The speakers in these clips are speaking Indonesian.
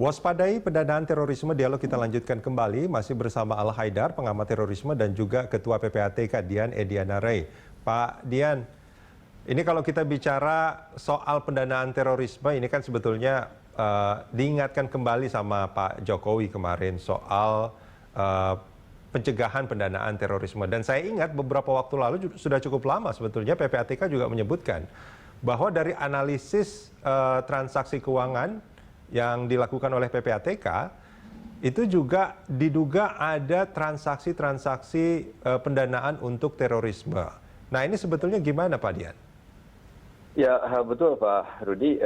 Waspadai pendanaan terorisme, dialog kita lanjutkan kembali masih bersama Al Haidar, pengamat terorisme dan juga Ketua PPATK Dian Ediana Ray. Pak Dian, ini kalau kita bicara soal pendanaan terorisme, ini kan sebetulnya diingatkan kembali sama Pak Jokowi kemarin soal pencegahan pendanaan terorisme. Dan saya ingat beberapa waktu lalu sudah cukup lama sebetulnya PPATK juga menyebutkan bahwa dari analisis transaksi keuangan yang dilakukan oleh PPATK, itu juga diduga ada transaksi-transaksi pendanaan untuk terorisme. Nah ini sebetulnya gimana Pak Dian? Ya betul Pak Rudi,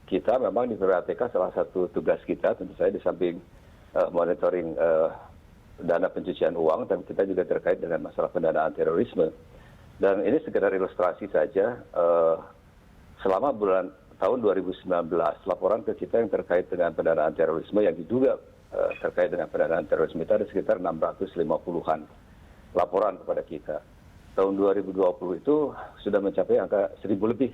kita memang di PPATK salah satu tugas kita tentu saja di samping monitoring dana pencucian uang, dan kita juga terkait dengan masalah pendanaan terorisme. Dan ini sekedar ilustrasi saja, selama tahun 2019, laporan ke kita yang terkait dengan pendanaan terorisme yang diduga terkait dengan pendanaan terorisme itu ada sekitar 650-an laporan kepada kita. Tahun 2020 itu sudah mencapai angka 1.000 lebih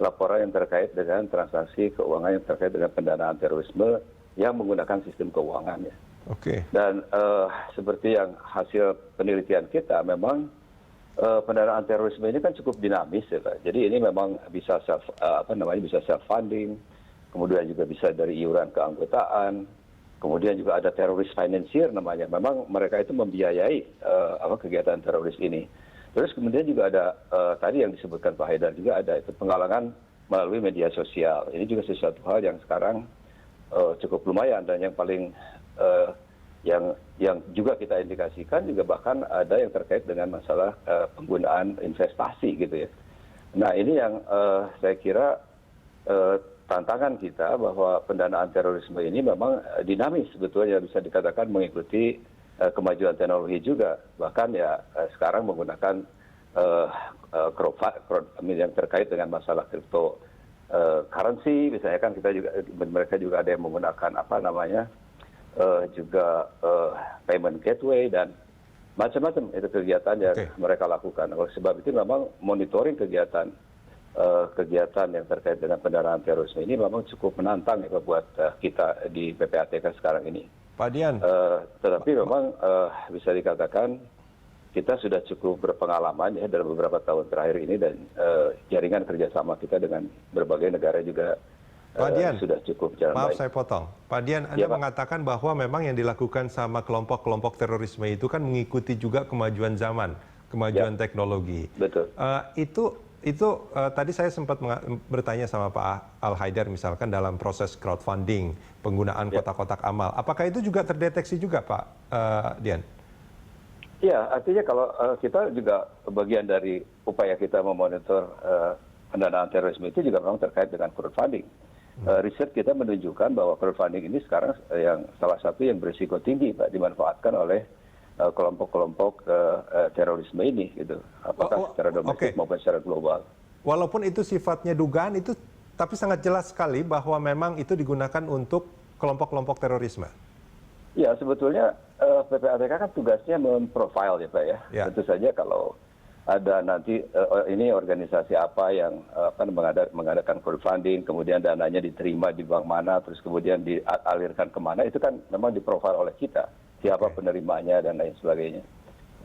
laporan yang terkait dengan transaksi keuangan yang terkait dengan pendanaan terorisme yang menggunakan sistem keuangan. Oke. Dan seperti yang hasil penelitian kita, memang pendanaan terorisme ini kan cukup dinamis ya Pak. Jadi ini memang bisa bisa self funding, kemudian juga bisa dari iuran keanggotaan, kemudian juga ada teroris financier namanya. Memang mereka itu membiayai kegiatan teroris ini. Terus kemudian juga ada tadi yang disebutkan Pak Haidar juga ada itu penggalangan melalui media sosial. Ini juga sesuatu hal yang sekarang cukup lumayan, dan yang paling yang juga kita indikasikan juga bahkan ada yang terkait dengan masalah penggunaan investasi gitu ya. Nah ini yang saya kira tantangan kita, bahwa pendanaan terorisme ini memang dinamis sebetulnya, bisa dikatakan mengikuti kemajuan teknologi juga. Bahkan ya sekarang menggunakan yang terkait dengan masalah crypto currency, misalnya kan mereka juga ada yang menggunakan juga payment gateway dan macam-macam itu kegiatan yang mereka lakukan. Oleh sebab itu memang monitoring kegiatan yang terkait dengan pendanaan terorisme ini memang cukup menantang ya buat kita di PPATK sekarang ini. Pak Dian. Tetapi memang bisa dikatakan kita sudah cukup berpengalaman ya dalam beberapa tahun terakhir ini, dan jaringan kerjasama kita dengan berbagai negara juga Pak Dian, sudah cukup jalan maaf baik. saya potong. Pak Dian, Anda Ya, Pak. mengatakan bahwa memang yang dilakukan sama kelompok-kelompok terorisme itu kan mengikuti juga kemajuan zaman, kemajuan teknologi. Betul. Tadi saya sempat bertanya sama Pak Al Haidar misalkan dalam proses crowdfunding, penggunaan kotak-kotak amal. Apakah itu juga terdeteksi juga Pak Dian? Ya, artinya kalau kita juga bagian dari upaya kita memonitor pendanaan terorisme itu juga memang terkait dengan crowdfunding. Riset kita menunjukkan bahwa crowdfunding ini sekarang yang salah satu yang berisiko tinggi Pak, dimanfaatkan oleh kelompok-kelompok terorisme ini gitu. Apakah secara domestik maupun secara global. Walaupun itu sifatnya dugaan itu, tapi sangat jelas sekali bahwa memang itu digunakan untuk kelompok-kelompok terorisme. Ya, sebetulnya PPATK kan tugasnya memprofile ya Pak ya. Tentu saja kalau ada nanti ini organisasi apa yang mengadakan crowdfunding, kemudian dananya diterima di bank mana, terus kemudian dialirkan kemana, itu kan memang diprofile oleh kita, siapa penerimanya dan lain sebagainya.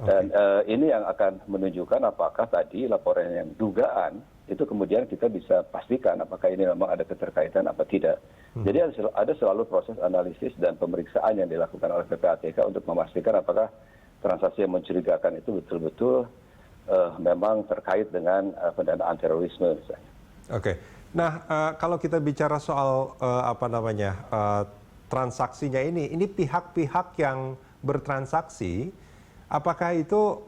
Dan ini yang akan menunjukkan apakah tadi laporan yang dugaan itu kemudian kita bisa pastikan apakah ini memang ada keterkaitan apa tidak. Jadi ada selalu proses analisis dan pemeriksaan yang dilakukan oleh PPATK untuk memastikan apakah transaksi yang mencurigakan itu betul-betul memang terkait dengan pendanaan terorisme misalnya. Oke. Nah, kalau kita bicara soal transaksinya ini pihak-pihak yang bertransaksi, apakah itu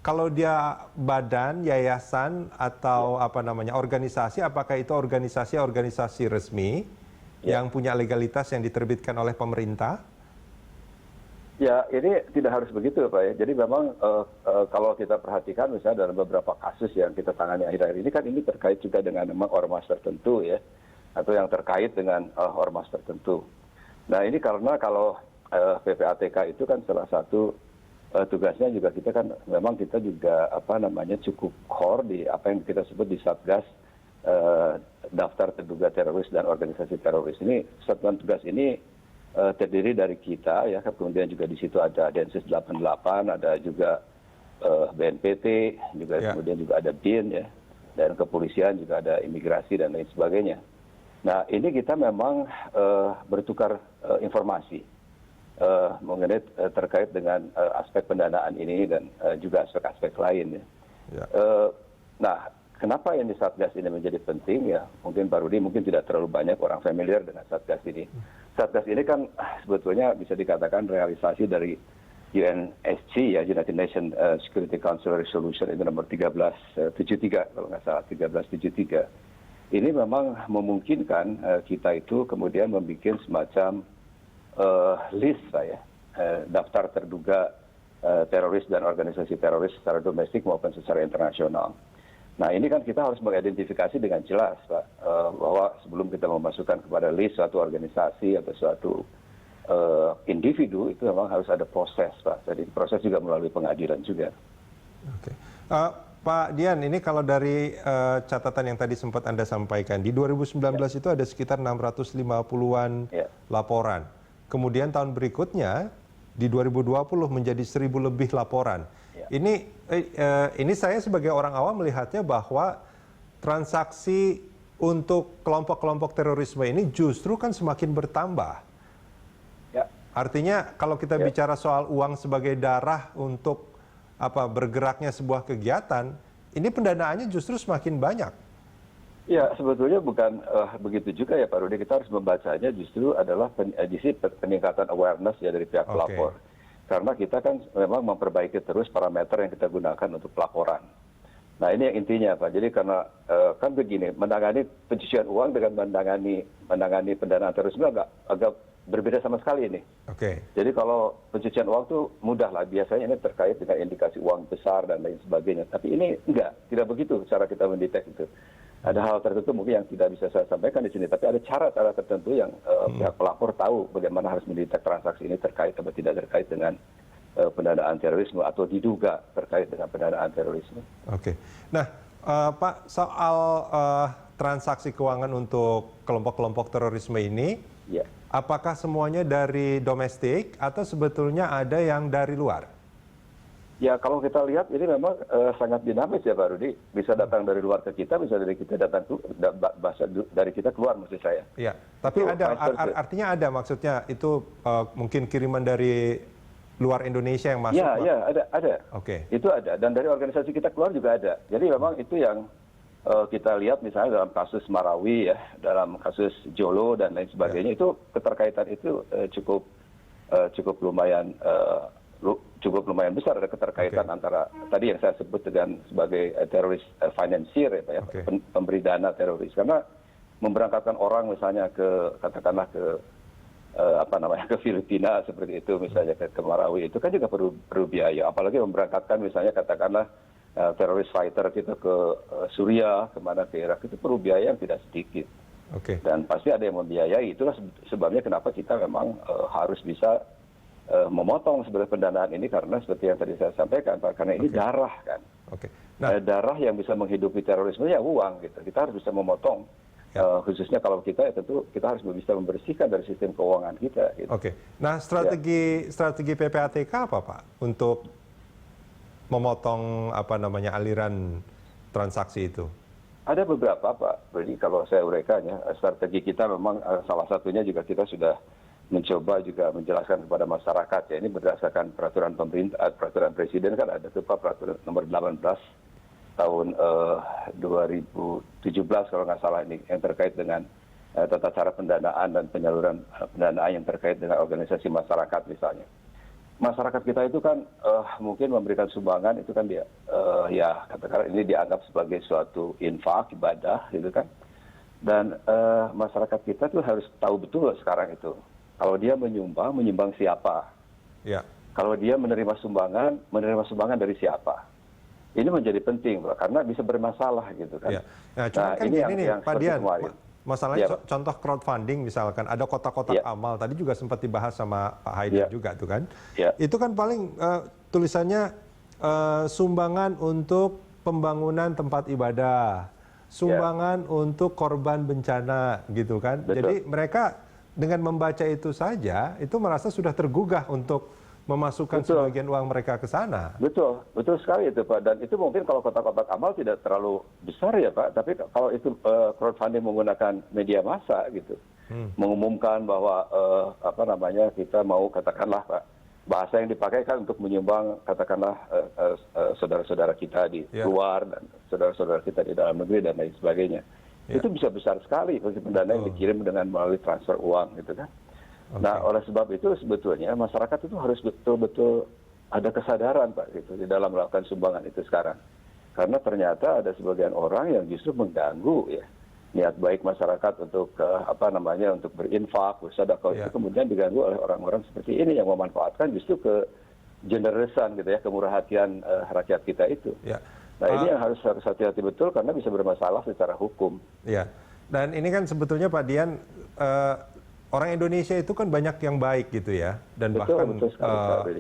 kalau dia badan, yayasan atau organisasi, apakah itu organisasi resmi yang punya legalitas yang diterbitkan oleh pemerintah? Ya, ini tidak harus begitu Pak ya. Jadi memang kalau kita perhatikan misalnya dalam beberapa kasus yang kita tangani akhir-akhir ini kan ini terkait juga dengan memang ormas tertentu ya, atau yang terkait dengan ormas tertentu. Nah ini karena kalau PPATK itu kan salah satu tugasnya juga kita kan memang kita juga cukup core di apa yang kita sebut di Satgas daftar terduga teroris dan organisasi teroris ini, satuan tugas ini terdiri dari kita, ya, kemudian juga di situ ada Densus 88, ada juga BNPT, juga kemudian juga ada BIN, ya, dan kepolisian juga ada imigrasi dan lain sebagainya. Nah, ini kita memang bertukar informasi mengenai terkait dengan aspek pendanaan ini dan juga aspek-aspek lain. Ya. Nah, kenapa yang di Satgas ini menjadi penting, ya? Mungkin Pak Rudi mungkin tidak terlalu banyak orang familiar dengan Satgas ini. Satgas ini kan sebetulnya bisa dikatakan realisasi dari UNSC, ya, United Nations Security Council Resolution itu nomor 1373 kalau nggak salah, 1373. Ini memang memungkinkan kita itu kemudian membuat semacam list, ya, daftar terduga teroris dan organisasi teroris secara domestik maupun secara internasional. Nah, ini kan kita harus mengidentifikasi dengan jelas, Pak, bahwa sebelum kita memasukkan kepada list suatu organisasi atau suatu individu, itu memang harus ada proses, Pak. Jadi proses juga melalui pengadilan juga. Oke. Pak Dian, ini kalau dari catatan yang tadi sempat Anda sampaikan, di 2019 itu ada sekitar 650-an laporan. Kemudian tahun berikutnya, di 2020 menjadi 1.000 lebih laporan. Ini saya sebagai orang awam melihatnya bahwa transaksi untuk kelompok-kelompok terorisme ini justru kan semakin bertambah. Ya. Artinya kalau kita bicara soal uang sebagai darah untuk bergeraknya sebuah kegiatan, ini pendanaannya justru semakin banyak. Ya, sebetulnya bukan begitu juga, ya, Pak Rudi. Kita harus membacanya justru adalah peningkatan awareness, ya, dari pihak pelapor. Karena kita kan memang memperbaiki terus parameter yang kita gunakan untuk pelaporan. Nah, ini yang intinya, Pak. Jadi karena kan begini, menangani pencucian uang dengan menangani pendanaan terorisme agak berbeda sama sekali ini. Jadi kalau pencucian uang itu mudah lah, biasanya ini terkait dengan indikasi uang besar dan lain sebagainya. Tapi ini tidak begitu cara kita mendetek itu. Ada hal tertentu mungkin yang tidak bisa saya sampaikan di sini, tapi ada cara-cara tertentu yang pihak pelapor tahu bagaimana harus mendetek transaksi ini terkait atau tidak terkait dengan pendanaan terorisme atau diduga terkait dengan pendanaan terorisme. Nah, Pak, soal transaksi keuangan untuk kelompok-kelompok terorisme ini, apakah semuanya dari domestik atau sebetulnya ada yang dari luar? Ya, kalau kita lihat ini memang sangat dinamis, ya, Pak Rudi. Bisa datang dari luar ke kita, bisa dari kita datang dari kita keluar, maksud saya. Iya, tapi artinya ada maksudnya itu mungkin kiriman dari luar Indonesia yang masuk? Ya, ada. Itu ada, dan dari organisasi kita keluar juga ada. Jadi memang itu yang kita lihat misalnya dalam kasus Marawi, ya, dalam kasus Jolo dan lain sebagainya, itu keterkaitan itu cukup lumayan besar, ada keterkaitan antara tadi yang saya sebut dengan sebagai teroris financier, ya, pemberi dana teroris, karena memberangkatkan orang misalnya katakanlah ke Filipina seperti itu, misalnya ke Marawi, itu kan juga perlu biaya, apalagi memberangkatkan misalnya katakanlah teroris fighter gitu ke Suriah, kemana, ke Irak, itu perlu biaya yang tidak sedikit. Dan pasti ada yang membiayai. Itulah sebabnya kenapa kita memang harus bisa memotong sebenarnya pendanaan ini, karena seperti yang tadi saya sampaikan, Pak, karena ini darah kan. Darah yang bisa menghidupi terorisme, ya, uang gitu. Kita harus bisa memotong. Khususnya kalau kita, ya, tentu kita harus bisa membersihkan dari sistem keuangan kita. Gitu. Nah, strategi PPATK apa, Pak, untuk memotong aliran transaksi itu? Ada beberapa, Pak. Jadi kalau saya uraikan, ya, strategi kita memang salah satunya juga kita sudah mencoba juga menjelaskan kepada masyarakat, ya, ini berdasarkan peraturan pemerintah, peraturan presiden kan ada tuh, Pak, peraturan nomor 18 tahun 2017 kalau nggak salah, ini yang terkait dengan tata cara pendanaan dan penyaluran pendanaan yang terkait dengan organisasi masyarakat misalnya. Masyarakat kita itu kan mungkin memberikan sumbangan itu kan dia ya katakanlah ini dianggap sebagai suatu infak, ibadah gitu kan. Dan masyarakat kita tuh harus tahu betul sekarang itu. Kalau dia menyumbang siapa? Ya. Kalau dia menerima sumbangan dari siapa? Ini menjadi penting, Pak, karena bisa bermasalah gitu kan. Ya. Nah, kan ini yang Pak Dian, masalahnya contoh crowdfunding misalkan, ada kotak-kotak amal, tadi juga sempat dibahas sama Pak Haidar juga tuh kan. Itu kan paling tulisannya sumbangan untuk pembangunan tempat ibadah, sumbangan untuk korban bencana gitu kan. Betul. Jadi mereka dengan membaca itu saja itu merasa sudah tergugah untuk memasukkan sebagian uang mereka ke sana. Betul, betul sekali itu Pak. Dan itu mungkin kalau kotak-kotak amal tidak terlalu besar ya Pak. Tapi kalau itu crowdfunding menggunakan media massa gitu, mengumumkan bahwa kita mau katakanlah Pak, bahasa yang dipakai kan untuk menyumbang katakanlah saudara-saudara kita di luar dan saudara-saudara kita di dalam negeri dan lain sebagainya. Itu bisa besar sekali dana yang dikirim dengan melalui transfer uang gitu kan. Nah, oleh sebab itu sebetulnya masyarakat itu harus betul-betul ada kesadaran Pak gitu di dalam melakukan sumbangan itu sekarang. Karena ternyata ada sebagian orang yang justru mengganggu ya niat baik masyarakat untuk untuk berinfak, bersedekah itu kemudian diganggu oleh orang-orang seperti ini yang memanfaatkan justru ke generosan gitu ya, kemurahan hatian rakyat kita itu. Nah, ini yang harus hati-hati betul karena bisa bermasalah secara hukum. Ya. Dan ini kan sebetulnya Pak Dian orang Indonesia itu kan banyak yang baik gitu ya, dan bahkan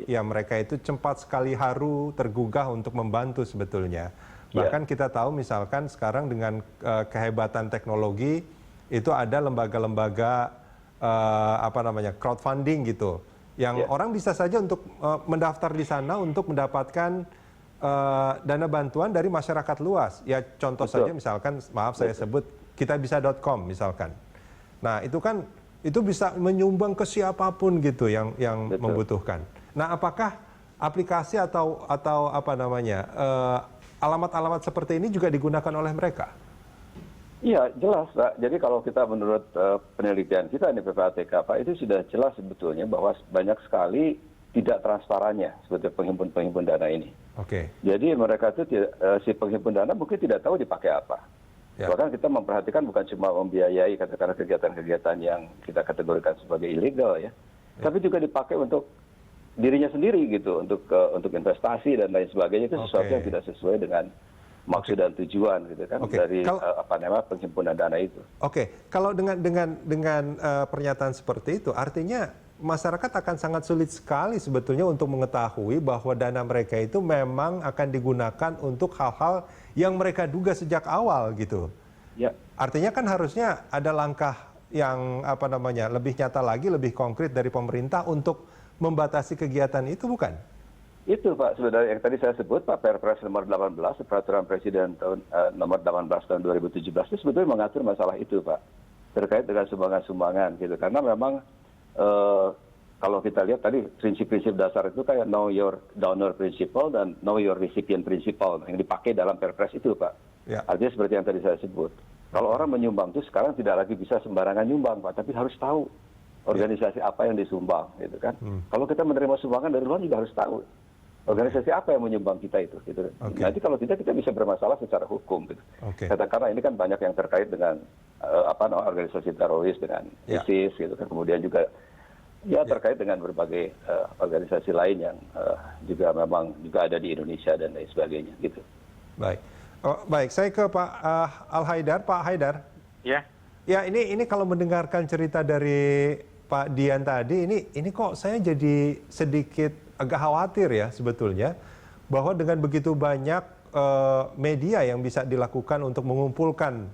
ya mereka itu cepat sekali haru, tergugah untuk membantu sebetulnya. Bahkan kita tahu misalkan sekarang dengan kehebatan teknologi itu ada lembaga-lembaga crowdfunding gitu, yang orang bisa saja untuk mendaftar di sana untuk mendapatkan dana bantuan dari masyarakat luas. Ya contoh saja misalkan, maaf saya sebut kitabisa.com misalkan. Nah itu kan itu bisa menyumbang ke siapapun gitu yang membutuhkan. Nah, apakah aplikasi atau alamat-alamat seperti ini juga digunakan oleh mereka? Iya, jelas Pak. Jadi kalau kita menurut penelitian kita di PPATK Pak, itu sudah jelas sebetulnya bahwa banyak sekali tidak transparannya sebetulnya penghimpun dana ini. Oke. Jadi mereka itu si penghimpun dana mungkin tidak tahu dipakai apa. Bahkan kita memperhatikan bukan cuma membiayai katakanlah kegiatan-kegiatan yang kita kategorikan sebagai ilegal ya, tapi juga dipakai untuk dirinya sendiri gitu, untuk investasi dan lain sebagainya. Itu sesuatu yang tidak sesuai dengan maksud dan tujuan gitu kan dari penghimpunan dana itu. Kalau dengan pernyataan seperti itu, artinya masyarakat akan sangat sulit sekali sebetulnya untuk mengetahui bahwa dana mereka itu memang akan digunakan untuk hal-hal yang mereka duga sejak awal gitu. Ya. Artinya kan harusnya ada langkah yang lebih nyata lagi, lebih konkret dari pemerintah untuk membatasi kegiatan itu, bukan? Itu Pak, sebenarnya yang tadi saya sebut Pak, Perpres nomor 18, Peraturan Presiden nomor 18 tahun 2017 itu sebetulnya mengatur masalah itu Pak, terkait dengan sumbangan-sumbangan gitu. Karena memang kalau kita lihat tadi prinsip-prinsip dasar itu kayak know your donor principle dan know your recipient principle yang dipakai dalam Perpres itu Pak. Artinya seperti yang tadi saya sebut. Kalau orang menyumbang itu sekarang tidak lagi bisa sembarangan nyumbang Pak, tapi harus tahu organisasi apa yang disumbang gitu kan. Kalau kita menerima sumbangan dari luar juga harus tahu organisasi apa yang menyumbang kita itu gitu. Nanti kalau tidak kita bisa bermasalah secara hukum gitu. Katakanlah ini kan banyak yang terkait dengan organisasi teroris dengan ISIS gitu kan. Kemudian juga terkait dengan berbagai organisasi lain yang juga memang juga ada di Indonesia dan lain sebagainya gitu. Baik. Baik, saya ke Pak Al-Haidar. Pak Haidar. Ya. Ya, ini kalau mendengarkan cerita dari Pak Dian tadi, ini kok saya jadi sedikit agak khawatir ya sebetulnya, bahwa dengan begitu banyak media yang bisa dilakukan untuk mengumpulkan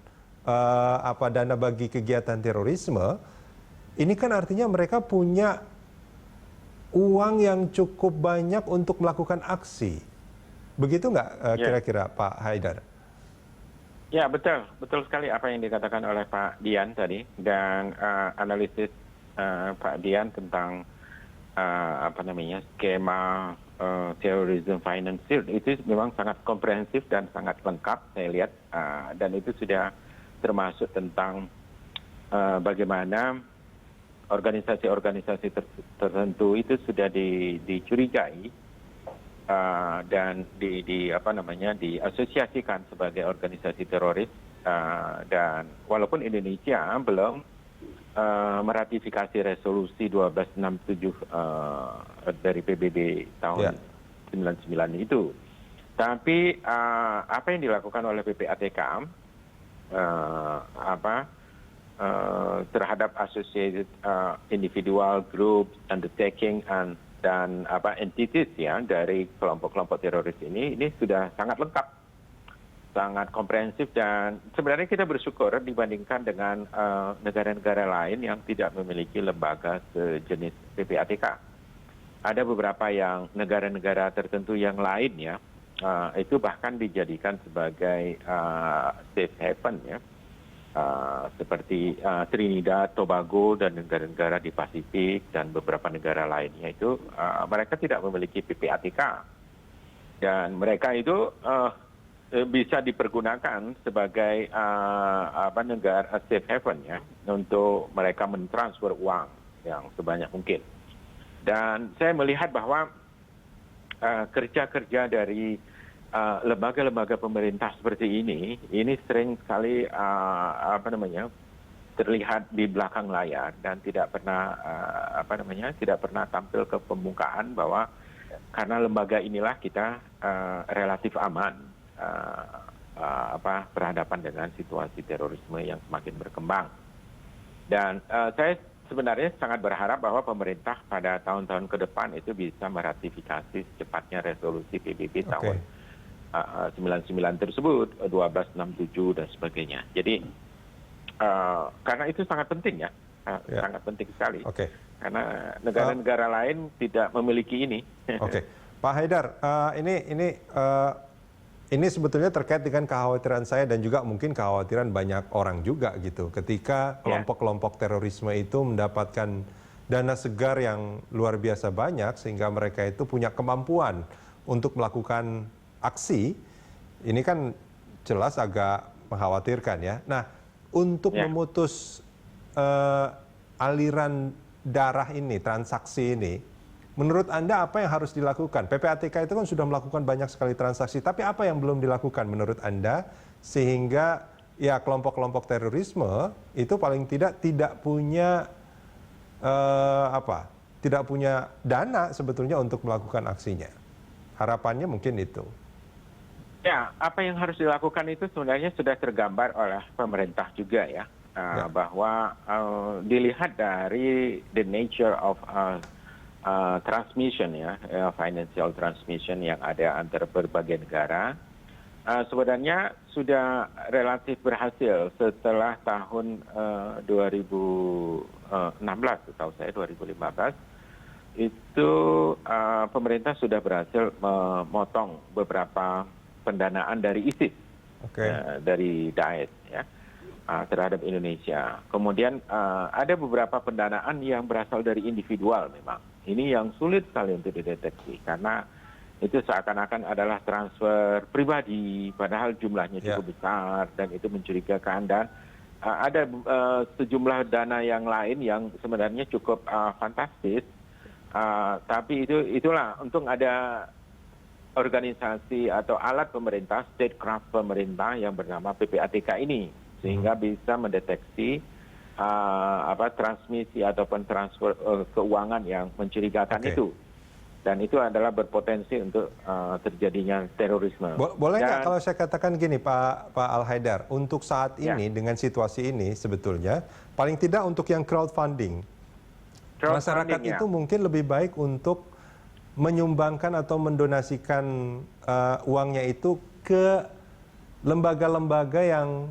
dana bagi kegiatan terorisme, ini kan artinya mereka punya uang yang cukup banyak untuk melakukan aksi. Begitu nggak kira-kira Pak Haidar? Ya, betul sekali apa yang dikatakan oleh Pak Dian tadi, dan analisis Pak Dian tentang skema terrorism financing itu memang sangat komprehensif dan sangat lengkap saya lihat, dan itu sudah termasuk tentang bagaimana organisasi-organisasi tertentu itu sudah dicurigai dan diasosiasikan sebagai organisasi teroris, dan walaupun Indonesia belum meratifikasi resolusi 1267 dari PBB tahun 99 itu, tapi apa yang dilakukan oleh PPATK terhadap associated individual groups, undertaking dan entities ya dari kelompok-kelompok teroris ini sudah sangat lengkap. sangat komprehensif dan sebenarnya kita bersyukur dibandingkan dengan negara-negara lain yang tidak memiliki lembaga sejenis PPATK. Ada beberapa yang negara-negara tertentu yang lain ya, itu bahkan dijadikan sebagai safe haven ya, seperti Trinidad, Tobago dan negara-negara di Pasifik dan beberapa negara lainnya itu mereka tidak memiliki PPATK dan mereka itu bisa dipergunakan sebagai negara safe haven ya untuk mereka mentransfer uang yang sebanyak mungkin. Dan saya melihat bahwa kerja-kerja dari lembaga-lembaga pemerintah seperti ini sering sekali terlihat di belakang layar dan tidak pernah tidak pernah tampil ke permukaan bahwa karena lembaga inilah kita relatif aman berhadapan dengan situasi terorisme yang semakin berkembang. Dan saya sebenarnya sangat berharap bahwa pemerintah pada tahun-tahun ke depan itu bisa meratifikasi secepatnya resolusi PBB tahun 99 tersebut, 1267 dan sebagainya. Jadi karena itu sangat penting ya, sangat penting sekali. Karena negara-negara lain tidak memiliki ini. Pak Haidar, ini sebetulnya terkait dengan kekhawatiran saya dan juga mungkin kekhawatiran banyak orang juga gitu. Ketika kelompok-kelompok terorisme itu mendapatkan dana segar yang luar biasa banyak sehingga mereka itu punya kemampuan untuk melakukan aksi, ini kan jelas agak mengkhawatirkan ya. Nah, untuk memutus aliran darah ini, transaksi ini, menurut Anda apa yang harus dilakukan? PPATK itu kan sudah melakukan banyak sekali transaksi, tapi apa yang belum dilakukan menurut Anda sehingga ya kelompok-kelompok terorisme itu paling tidak punya tidak punya dana sebetulnya untuk melakukan aksinya. Harapannya mungkin itu. Ya, apa yang harus dilakukan itu sebenarnya sudah tergambar oleh pemerintah juga ya, bahwa dilihat dari the nature of transmission ya, financial transmission yang ada antara berbagai negara, sebenarnya sudah relatif berhasil setelah tahun 2016, setahu saya 2015, itu pemerintah sudah berhasil memotong beberapa pendanaan dari ISIS, dari Daesh ya, terhadap Indonesia. Kemudian ada beberapa pendanaan yang berasal dari individual memang. Ini yang sulit sekali untuk dideteksi karena itu seakan-akan adalah transfer pribadi, padahal jumlahnya cukup besar dan itu mencurigakan. Dan ada sejumlah dana yang lain yang sebenarnya cukup fantastis, tapi itulah untung ada organisasi atau alat pemerintah, statecraft pemerintah yang bernama PPATK ini, sehingga bisa mendeteksi transmisi ataupun transfer keuangan yang mencurigakan itu. Dan itu adalah berpotensi untuk terjadinya terorisme. Boleh nggak kalau saya katakan gini Pak Al-Haidar, untuk saat ini dengan situasi ini sebetulnya paling tidak untuk yang crowdfunding masyarakat itu mungkin lebih baik untuk menyumbangkan atau mendonasikan uangnya itu ke lembaga-lembaga yang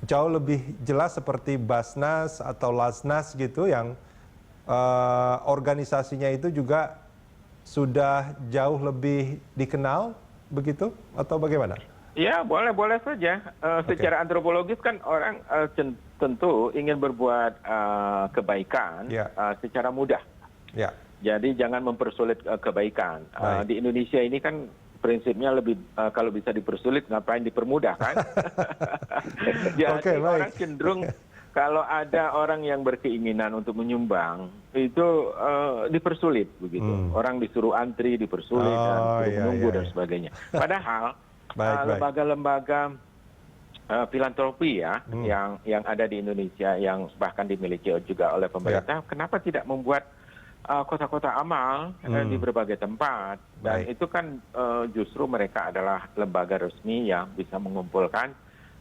jauh lebih jelas seperti Basnas atau Lasnas gitu yang organisasinya itu juga sudah jauh lebih dikenal begitu atau bagaimana? Ya boleh saja. Secara antropologis kan orang tentu ingin berbuat kebaikan secara mudah. Jadi jangan mempersulit kebaikan. Di Indonesia ini kan prinsipnya lebih kalau bisa dipersulit ngapain dipermudah kan? Jadi orang cenderung kalau ada orang yang berkeinginan untuk menyumbang itu dipersulit begitu. Orang disuruh antri, dipersulit dan menunggu dan sebagainya. Padahal lembaga-lembaga filantropi ya yang ada di Indonesia yang bahkan dimiliki juga oleh pemerintah, kenapa tidak membuat kota-kota amal di berbagai tempat, dan itu kan justru mereka adalah lembaga resmi yang bisa mengumpulkan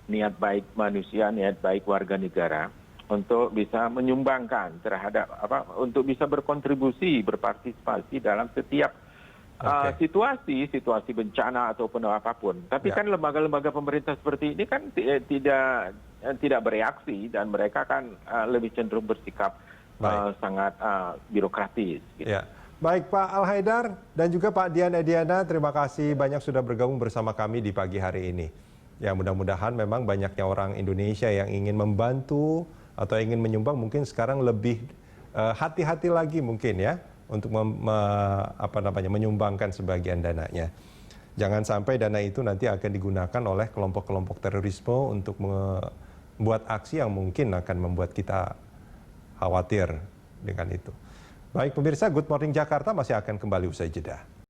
niat baik manusia, niat baik warga negara untuk bisa menyumbangkan terhadap untuk bisa berkontribusi, berpartisipasi dalam setiap situasi bencana ataupun apapun. Tapi kan lembaga-lembaga pemerintah seperti ini kan tidak bereaksi dan mereka kan lebih cenderung bersikap sangat birokratis. Gitu. Ya. Baik Pak Al-Haidar dan juga Pak Dian Ediana, terima kasih banyak sudah bergabung bersama kami di pagi hari ini. Ya mudah-mudahan memang banyaknya orang Indonesia yang ingin membantu atau ingin menyumbang mungkin sekarang lebih hati-hati lagi mungkin ya untuk menyumbangkan sebagian dananya. Jangan sampai dana itu nanti akan digunakan oleh kelompok-kelompok terorisme untuk membuat aksi yang mungkin akan membuat kita khawatir dengan itu. Baik pemirsa, Good Morning Jakarta masih akan kembali usai jeda.